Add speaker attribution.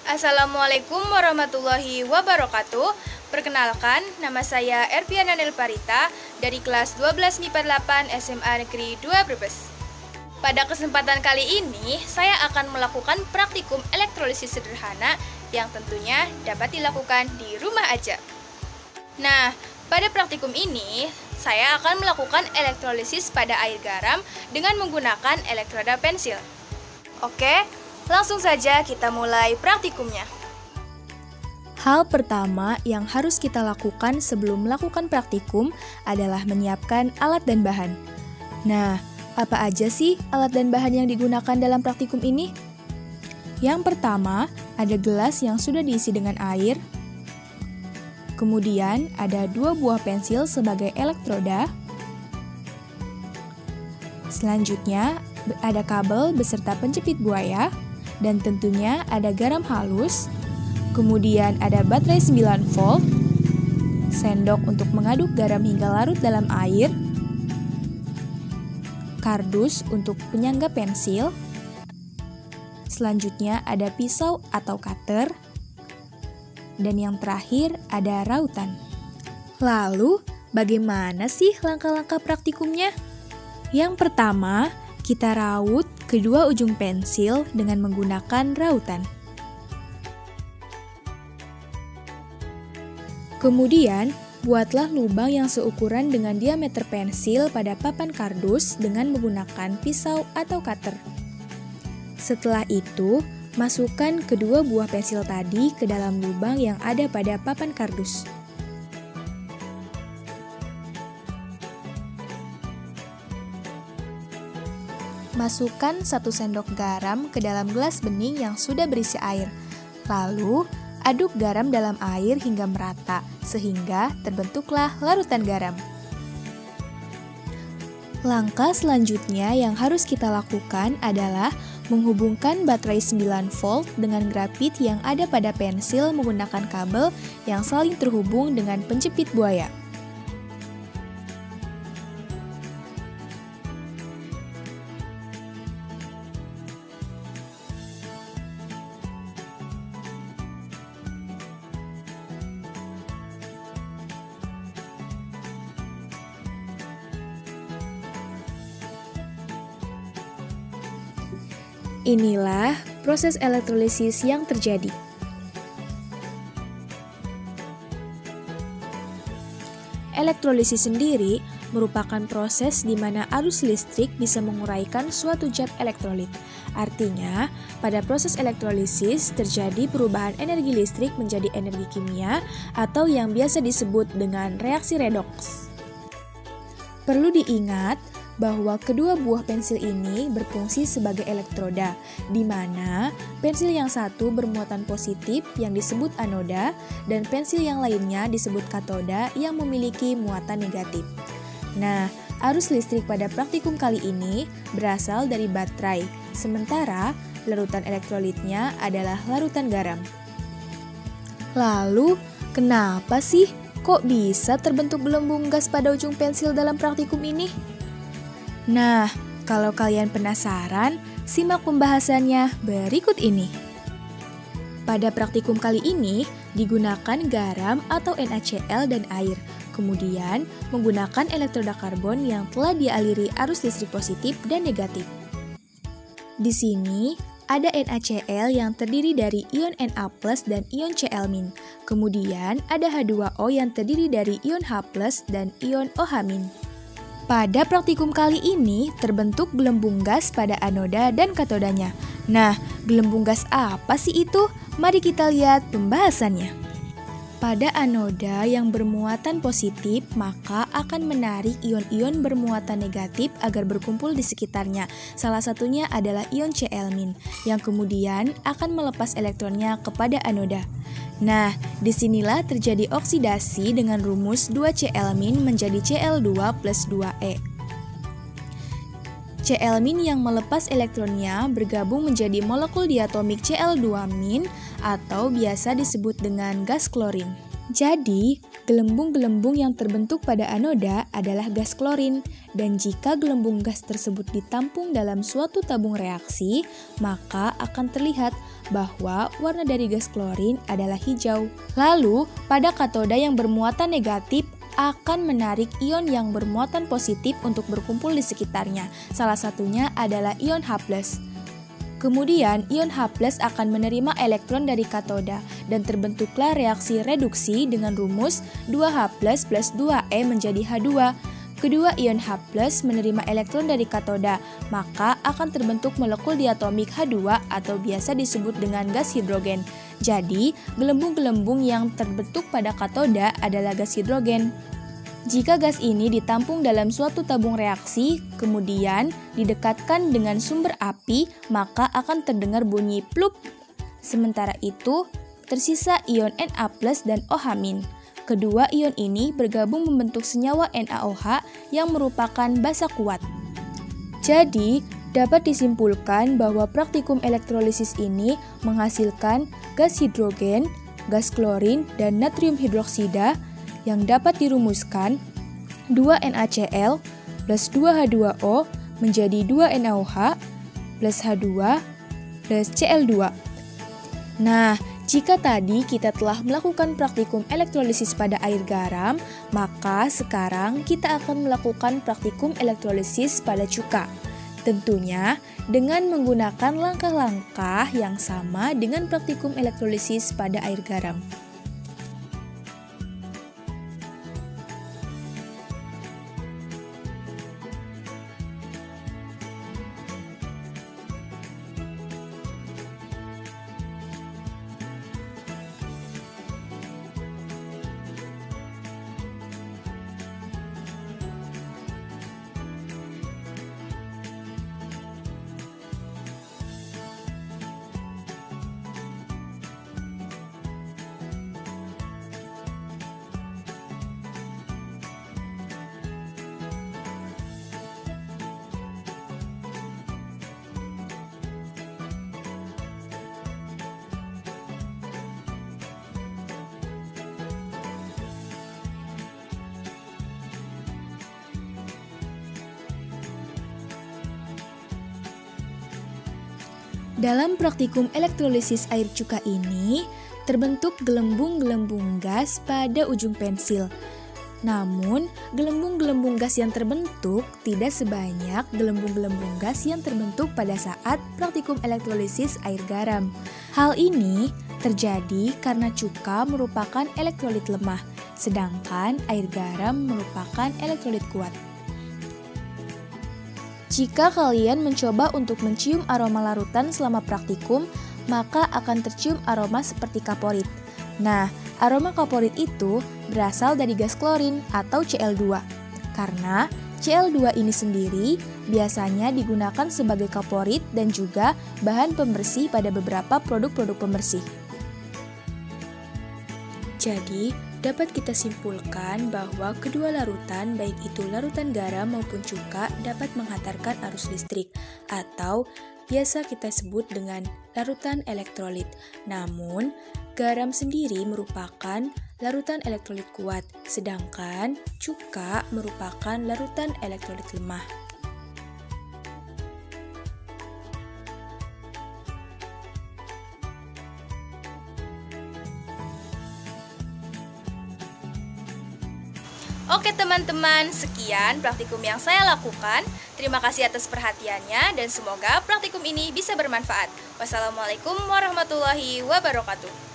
Speaker 1: Assalamualaikum warahmatullahi wabarakatuh. Perkenalkan, nama saya Erpiana Nelparita dari kelas 12 MIPA 8 SMA Negeri 2 Brebes. Pada kesempatan kali ini, saya akan melakukan praktikum elektrolisis sederhana yang tentunya dapat dilakukan di rumah aja. Nah, pada praktikum ini, saya akan melakukan elektrolisis pada air garam dengan menggunakan elektroda pensil. Oke, langsung saja kita mulai praktikumnya.
Speaker 2: Hal pertama yang harus kita lakukan sebelum melakukan praktikum adalah menyiapkan alat dan bahan. Nah, apa aja sih alat dan bahan yang digunakan dalam praktikum ini? Yang pertama, ada gelas yang sudah diisi dengan air. Kemudian, ada 2 buah pensil sebagai elektroda. Selanjutnya, ada kabel beserta penjepit buaya. Dan tentunya ada garam halus, kemudian ada baterai 9 volt, sendok untuk mengaduk garam hingga larut dalam air, kardus untuk penyangga pensil, selanjutnya ada pisau atau cutter, dan yang terakhir ada rautan. Lalu, bagaimana sih langkah-langkah praktikumnya? Yang pertama, kita raut kedua ujung pensil dengan menggunakan rautan. Kemudian, buatlah lubang yang seukuran dengan diameter pensil pada papan kardus dengan menggunakan pisau atau cutter. Setelah itu, masukkan kedua buah pensil tadi ke dalam lubang yang ada pada papan kardus. Masukkan 1 sendok garam ke dalam gelas bening yang sudah berisi air. Lalu, aduk garam dalam air hingga merata, sehingga terbentuklah larutan garam. Langkah selanjutnya yang harus kita lakukan adalah menghubungkan baterai 9 volt dengan grafit yang ada pada pensil menggunakan kabel yang saling terhubung dengan penjepit buaya. Inilah proses elektrolisis yang terjadi. Elektrolisis sendiri merupakan proses di mana arus listrik bisa menguraikan suatu zat elektrolit. Artinya, pada proses elektrolisis terjadi perubahan energi listrik menjadi energi kimia atau yang biasa disebut dengan reaksi redoks. Perlu diingat bahwa kedua buah pensil ini berfungsi sebagai elektroda, di mana pensil yang satu bermuatan positif yang disebut anoda, dan pensil yang lainnya disebut katoda yang memiliki muatan negatif. Nah, arus listrik pada praktikum kali ini berasal dari baterai, sementara larutan elektrolitnya adalah larutan garam. Lalu, kenapa sih kok bisa terbentuk gelembung gas pada ujung pensil dalam praktikum ini? Nah, kalau kalian penasaran, simak pembahasannya berikut ini. Pada praktikum kali ini, digunakan garam atau NaCl dan air, kemudian menggunakan elektroda karbon yang telah dialiri arus listrik positif dan negatif. Di sini, ada NaCl yang terdiri dari ion Na+ dan ion Cl-. Kemudian, ada H2O yang terdiri dari ion H+ dan ion OH-. Pada praktikum kali ini terbentuk gelembung gas pada anoda dan katodanya. Nah, gelembung gas apa sih itu? Mari kita lihat pembahasannya. Pada anoda yang bermuatan positif, maka akan menarik ion-ion bermuatan negatif agar berkumpul di sekitarnya. Salah satunya adalah ion Cl- yang kemudian akan melepas elektronnya kepada anoda. Nah, disinilah terjadi oksidasi dengan rumus 2Cl- menjadi Cl2 plus 2E. Cl- yang melepas elektronnya bergabung menjadi molekul diatomik Cl2- atau biasa disebut dengan gas klorin. Jadi, gelembung-gelembung yang terbentuk pada anoda adalah gas klorin, dan jika gelembung gas tersebut ditampung dalam suatu tabung reaksi, maka akan terlihat bahwa warna dari gas klorin adalah hijau. Lalu, pada katoda yang bermuatan negatif akan menarik ion yang bermuatan positif untuk berkumpul di sekitarnya. Salah satunya adalah ion H+. Kemudian, ion H+ akan menerima elektron dari katoda dan terbentuklah reaksi reduksi dengan rumus 2H+ plus 2E menjadi H2. Kedua ion H+ menerima elektron dari katoda, maka akan terbentuk molekul diatomik H2 atau biasa disebut dengan gas hidrogen. Jadi, gelembung-gelembung yang terbentuk pada katoda adalah gas hidrogen. Jika gas ini ditampung dalam suatu tabung reaksi, kemudian didekatkan dengan sumber api, maka akan terdengar bunyi plup. Sementara itu, tersisa ion Na+ dan OH-. Kedua ion ini bergabung membentuk senyawa NaOH yang merupakan basa kuat. Jadi, dapat disimpulkan bahwa praktikum elektrolisis ini menghasilkan gas hidrogen, gas klorin, dan natrium hidroksida yang dapat dirumuskan 2NaCl plus 2H2O menjadi 2NaOH plus H2 plus Cl2. Nah, jika tadi kita telah melakukan praktikum elektrolisis pada air garam, maka sekarang kita akan melakukan praktikum elektrolisis pada cuka. Tentunya dengan menggunakan langkah-langkah yang sama dengan praktikum elektrolisis pada air garam. Dalam praktikum elektrolisis air cuka ini, terbentuk gelembung-gelembung gas pada ujung pensil. Namun, gelembung-gelembung gas yang terbentuk tidak sebanyak gelembung-gelembung gas yang terbentuk pada saat praktikum elektrolisis air garam. Hal ini terjadi karena cuka merupakan elektrolit lemah, sedangkan air garam merupakan elektrolit kuat. Jika kalian mencoba untuk mencium aroma larutan selama praktikum, maka akan tercium aroma seperti kaporit. Nah, aroma kaporit itu berasal dari gas klorin atau Cl2. Karena Cl2 ini sendiri biasanya digunakan sebagai kaporit dan juga bahan pembersih pada beberapa produk-produk pembersih. Jadi, dapat kita simpulkan bahwa kedua larutan, baik itu larutan garam maupun cuka, dapat menghantarkan arus listrik atau biasa kita sebut dengan larutan elektrolit. Namun, garam sendiri merupakan larutan elektrolit kuat, sedangkan cuka merupakan larutan elektrolit lemah.
Speaker 1: Oke teman-teman, sekian praktikum yang saya lakukan. Terima kasih atas perhatiannya dan semoga praktikum ini bisa bermanfaat. Wassalamualaikum warahmatullahi wabarakatuh.